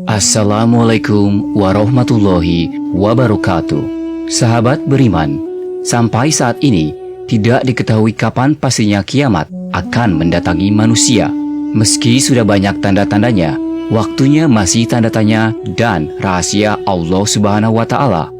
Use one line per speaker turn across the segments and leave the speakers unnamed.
Assalamualaikum warahmatullahi wabarakatuh. Sahabat beriman, sampai saat ini tidak diketahui kapan pastinya kiamat akan mendatangi manusia. Meski sudah banyak tanda-tandanya, waktunya masih tanda tanya dan rahasia Allah Subhanahu wa Ta'ala.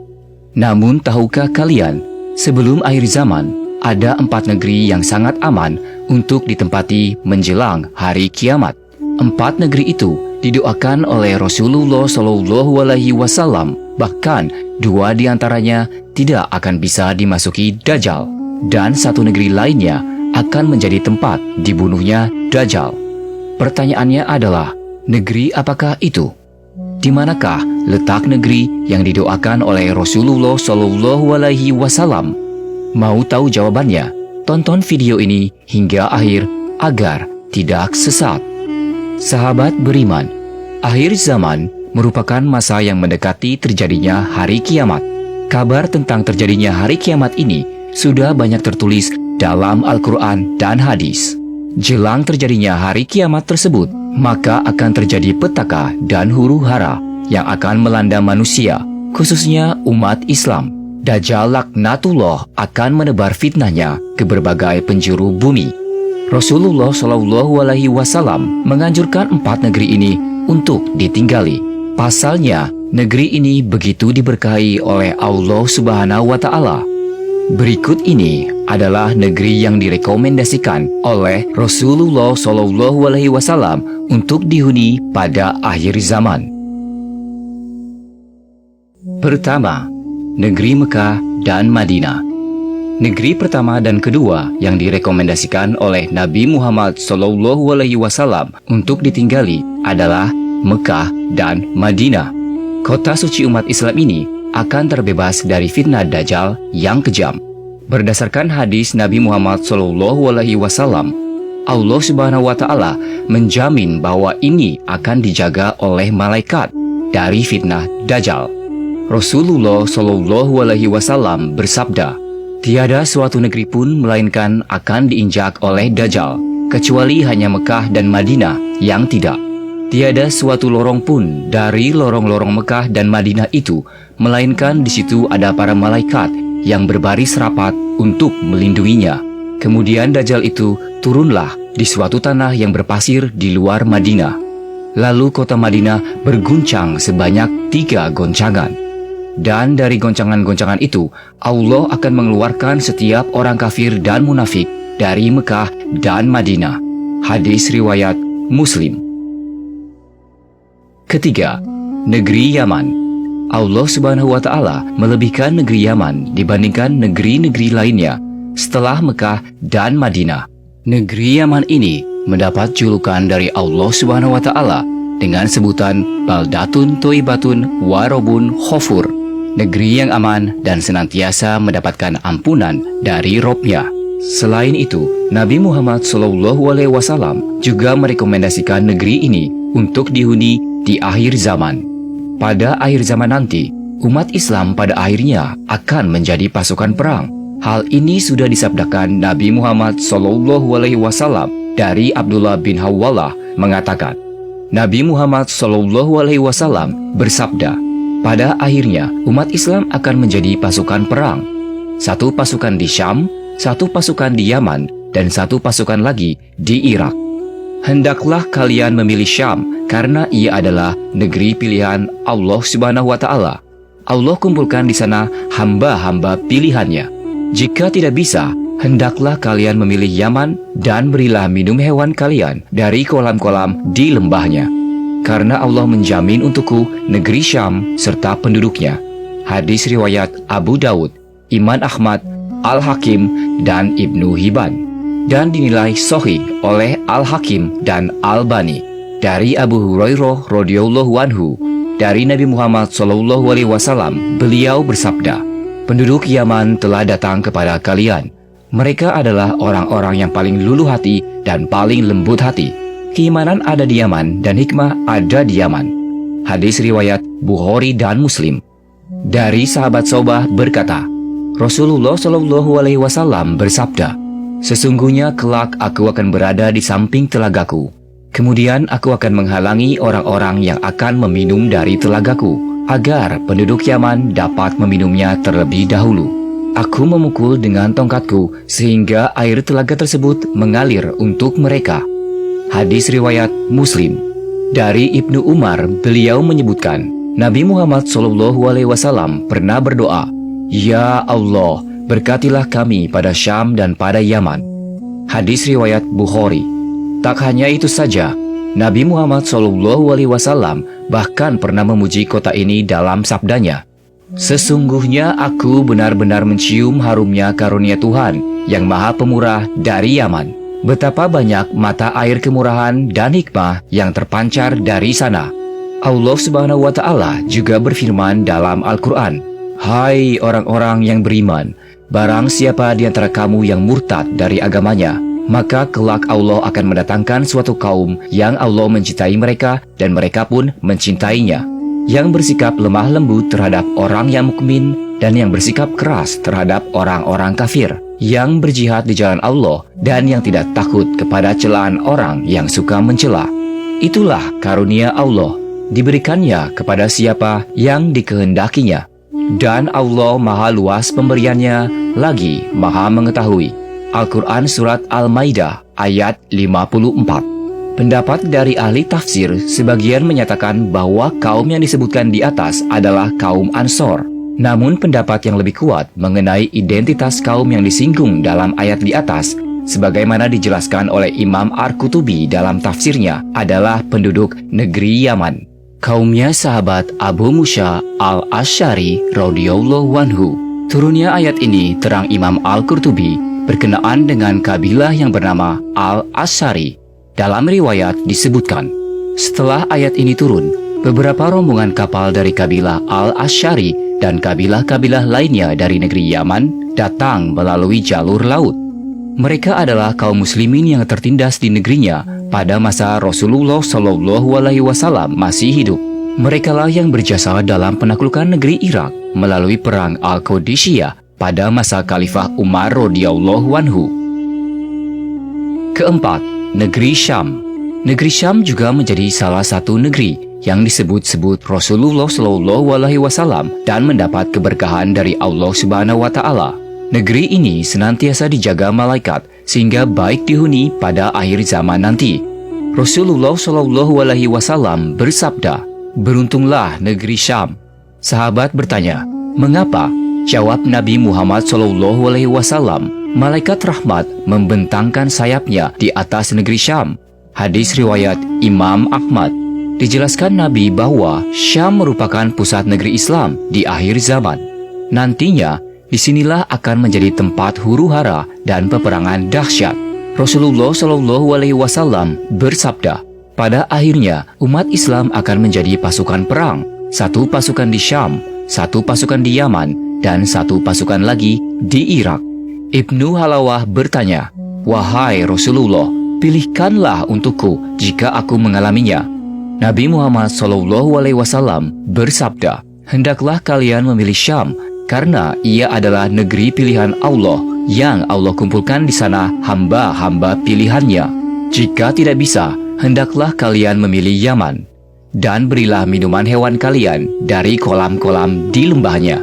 Namun tahukah kalian, sebelum akhir zaman ada 4 negeri yang sangat aman untuk ditempati menjelang hari kiamat. 4 negeri itu didoakan oleh Rasulullah Shallallahu Alaihi Wasallam. Bahkan 2 diantaranya tidak akan bisa dimasuki Dajjal, dan 1 negeri lainnya akan menjadi tempat dibunuhnya Dajjal. Pertanyaannya adalah, negeri apakah itu? Di manakah letak negeri yang didoakan oleh Rasulullah Shallallahu Alaihi Wasallam? Mau tahu jawabannya? Tonton video ini hingga akhir agar tidak sesat. Sahabat beriman, akhir zaman merupakan masa yang mendekati terjadinya hari kiamat. Kabar tentang terjadinya hari kiamat ini sudah banyak tertulis dalam Al-Quran dan hadis. Jelang terjadinya hari kiamat tersebut, maka akan terjadi petaka dan huru-hara yang akan melanda manusia, khususnya umat Islam. Dajjal laknatullah akan menebar fitnahnya ke berbagai penjuru bumi. Rasulullah Shallallahu Alaihi Wasallam menganjurkan 4 negeri ini untuk ditinggali. Pasalnya, negeri ini begitu diberkahi oleh Allah Subhanahu wa Ta'ala. Berikut ini adalah negeri yang direkomendasikan oleh Rasulullah Shallallahu Alaihi Wasallam untuk dihuni pada akhir zaman. Pertama, negeri Mekah dan Madinah. Negeri pertama dan kedua yang direkomendasikan oleh Nabi Muhammad Shallallahu Alaihi Wasallam untuk ditinggali adalah Mekah dan Madinah. Kota suci umat Islam ini akan terbebas dari fitnah Dajjal yang kejam. Berdasarkan hadis Nabi Muhammad Shallallahu Alaihi Wasallam, Allah Subhanahu wa Ta'ala menjamin bahwa ini akan dijaga oleh malaikat dari fitnah Dajjal. Rasulullah Shallallahu Alaihi Wasallam bersabda, tiada suatu negeri pun melainkan akan diinjak oleh Dajjal, kecuali hanya Mekah dan Madinah yang tidak. Tiada suatu lorong pun dari lorong-lorong Mekah dan Madinah itu, melainkan di situ ada para malaikat yang berbaris rapat untuk melindunginya. Kemudian Dajjal itu turunlah di suatu tanah yang berpasir di luar Madinah. Lalu kota Madinah berguncang sebanyak 3 goncangan. Dan dari goncangan-goncangan itu, Allah akan mengeluarkan setiap orang kafir dan munafik dari Mekah dan Madinah. Hadis riwayat Muslim. Ketiga, negeri Yaman. Allah Subhanahu wa Ta'ala melebihkan negeri Yaman dibandingkan negeri-negeri lainnya setelah Mekah dan Madinah. Negeri Yaman ini mendapat julukan dari Allah Subhanahu wa Ta'ala dengan sebutan Baldatun Toibatun Warobun Khofur, negeri yang aman dan senantiasa mendapatkan ampunan dari Robnya. Selain itu, Nabi Muhammad SAW juga merekomendasikan negeri ini untuk dihuni di akhir zaman. Pada akhir zaman nanti, umat Islam pada akhirnya akan menjadi pasukan perang. Hal ini sudah disabdakan Nabi Muhammad SAW dari Abdullah bin Hawwalah mengatakan, Nabi Muhammad SAW bersabda, pada akhirnya, umat Islam akan menjadi pasukan perang. 1 pasukan di Syam, 1 pasukan di Yaman, dan 1 pasukan lagi di Irak. Hendaklah kalian memilih Syam, karena ia adalah negeri pilihan Allah Subhanahu wa Ta'ala. Allah kumpulkan di sana hamba-hamba pilihannya. Jika tidak bisa, hendaklah kalian memilih Yaman dan berilah minum hewan kalian dari kolam-kolam di lembahnya. Karena Allah menjamin untukku negeri Syam serta penduduknya. Hadis riwayat Abu Dawud, Imam Ahmad, Al-Hakim, dan Ibnu Hibban. Dan dinilai sahih oleh Al-Hakim dan Al-Bani. Dari Abu Hurairah radhiyallahu anhu, dari Nabi Muhammad SAW, beliau bersabda, penduduk Yaman telah datang kepada kalian. Mereka adalah orang-orang yang paling luluh hati dan paling lembut hati. Keimanan ada di Yaman dan hikmah ada di Yaman. Hadis riwayat Bukhari dan Muslim. Dari sahabat Saubah berkata, Rasulullah SAW bersabda, sesungguhnya kelak aku akan berada di samping telagaku. Kemudian aku akan menghalangi orang-orang yang akan meminum dari telagaku, agar penduduk Yaman dapat meminumnya terlebih dahulu. Aku memukul dengan tongkatku sehingga air telaga tersebut mengalir untuk mereka. Hadis riwayat Muslim. Dari Ibnu Umar, beliau menyebutkan, Nabi Muhammad SAW pernah berdoa, "Ya Allah, berkatilah kami pada Syam dan pada Yaman." Hadis riwayat Bukhari. Tak hanya itu saja, Nabi Muhammad SAW bahkan pernah memuji kota ini dalam sabdanya, "Sesungguhnya aku benar-benar mencium harumnya karunia Tuhan yang Maha Pemurah dari Yaman. Betapa banyak mata air kemurahan dan hikmah yang terpancar dari sana." Allah Subhanahu wa Ta'ala juga berfirman dalam Al-Quran, "Hai orang-orang yang beriman, barang siapa di antara kamu yang murtad dari agamanya, maka kelak Allah akan mendatangkan suatu kaum yang Allah mencintai mereka dan mereka pun mencintainya, yang bersikap lemah lembut terhadap orang yang mukmin dan yang bersikap keras terhadap orang-orang kafir, yang berjihad di jalan Allah dan yang tidak takut kepada celaan orang yang suka mencela. Itulah karunia Allah, diberikannya kepada siapa yang dikehendakinya. Dan Allah maha luas pemberiannya, lagi maha mengetahui." Al-Quran Surat Al-Maidah ayat 54. Pendapat dari ahli tafsir sebagian menyatakan bahwa kaum yang disebutkan di atas adalah kaum Ansor. Namun pendapat yang lebih kuat mengenai identitas kaum yang disinggung dalam ayat di atas, sebagaimana dijelaskan oleh Imam Ar-Qutubi dalam tafsirnya, adalah penduduk negeri Yaman. Kaumnya sahabat Abu Musa Al-Asy'ari radhiyallahu anhu. Turunnya ayat ini, terang Imam Al-Qurtubi, berkenaan dengan kabilah yang bernama Al-Asy'ari. Dalam riwayat disebutkan, setelah ayat ini turun, beberapa rombongan kapal dari kabilah Al-Asy'ari dan kabilah-kabilah lainnya dari negeri Yaman datang melalui jalur laut. Mereka adalah kaum muslimin yang tertindas di negerinya pada masa Rasulullah SAW masih hidup. Merekalah yang berjasa dalam penaklukan negeri Irak melalui perang Al-Qadisiyah pada masa Khalifah Umar radhiyallahu anhu. Keempat, negeri Syam. Negeri Syam juga menjadi salah satu negeri yang disebut-sebut Rasulullah SAW dan mendapat keberkahan dari Allah Subhanahu wa Ta'ala. Negeri ini senantiasa dijaga malaikat sehingga baik dihuni pada akhir zaman nanti. Rasulullah SAW bersabda, "Beruntunglah negeri Syam." Sahabat bertanya, "Mengapa?" Jawab Nabi Muhammad SAW, "Malaikat rahmat membentangkan sayapnya di atas negeri Syam." Hadis riwayat Imam Ahmad. Dijelaskan Nabi bahwa Syam merupakan pusat negeri Islam di akhir zaman. Nantinya, disinilah akan menjadi tempat huru-hara dan peperangan dahsyat. Rasulullah SAW bersabda, "Pada akhirnya umat Islam akan menjadi pasukan perang, satu pasukan di Syam, satu pasukan di Yaman, dan satu pasukan lagi di Irak." Ibnu Halawah bertanya, "Wahai Rasulullah, pilihkanlah untukku jika aku mengalaminya." Nabi Muhammad SAW bersabda, "Hendaklah kalian memilih Syam, karena ia adalah negeri pilihan Allah yang Allah kumpulkan di sana hamba-hamba pilihannya. Jika tidak bisa, hendaklah kalian memilih Yaman, dan berilah minuman hewan kalian dari kolam-kolam di lembahnya,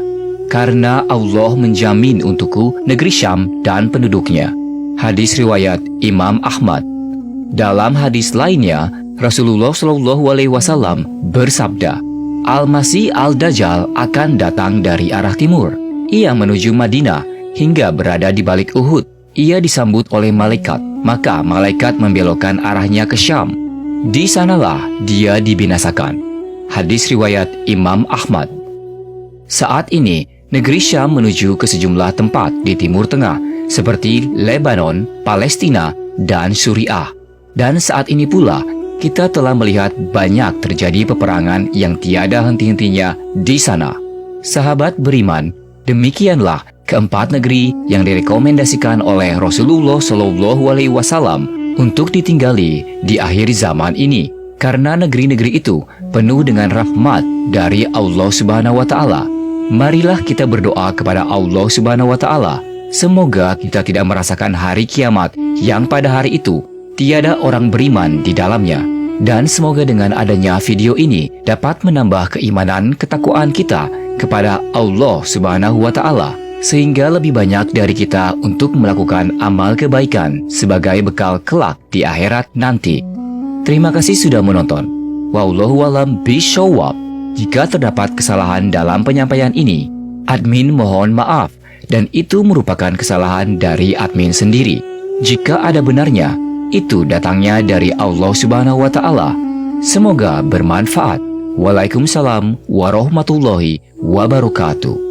karena Allah menjamin untukku negeri Syam dan penduduknya." Hadis riwayat Imam Ahmad. Dalam hadis lainnya, Rasulullah SAW bersabda, "Al-Masih Al-Dajjal akan datang dari arah timur. Ia menuju Madinah hingga berada di balik Uhud. Ia disambut oleh malaikat, maka malaikat membelokkan arahnya ke Syam. Di sanalah dia dibinasakan." Hadis riwayat Imam Ahmad. Saat ini, negeri Syam menuju ke sejumlah tempat di Timur Tengah, seperti Lebanon, Palestina, dan Suriah. Dan saat ini pula, kita telah melihat banyak terjadi peperangan yang tiada henti-hentinya di sana. Sahabat beriman, demikianlah keempat negeri yang direkomendasikan oleh Rasulullah SAW untuk ditinggali di akhir zaman ini, karena negeri-negeri itu penuh dengan rahmat dari Allah Subhanahu wa Ta'ala. Marilah kita berdoa kepada Allah Subhanahu wa Ta'ala, semoga kita tidak merasakan hari kiamat yang pada hari itu tiada orang beriman di dalamnya. Dan semoga dengan adanya video ini dapat menambah keimanan ketakwaan kita kepada Allah Subhanahu wa Ta'ala, sehingga lebih banyak dari kita untuk melakukan amal kebaikan sebagai bekal kelak di akhirat nanti. Terima kasih sudah menonton. Wallahu a'lam bishawab. Jika terdapat kesalahan dalam penyampaian ini, admin mohon maaf, dan itu merupakan kesalahan dari admin sendiri. Jika ada benarnya, itu datangnya dari Allah Subhanahu wa Ta'ala. Semoga bermanfaat. Waalaikumsalam warahmatullahi wabarakatuh.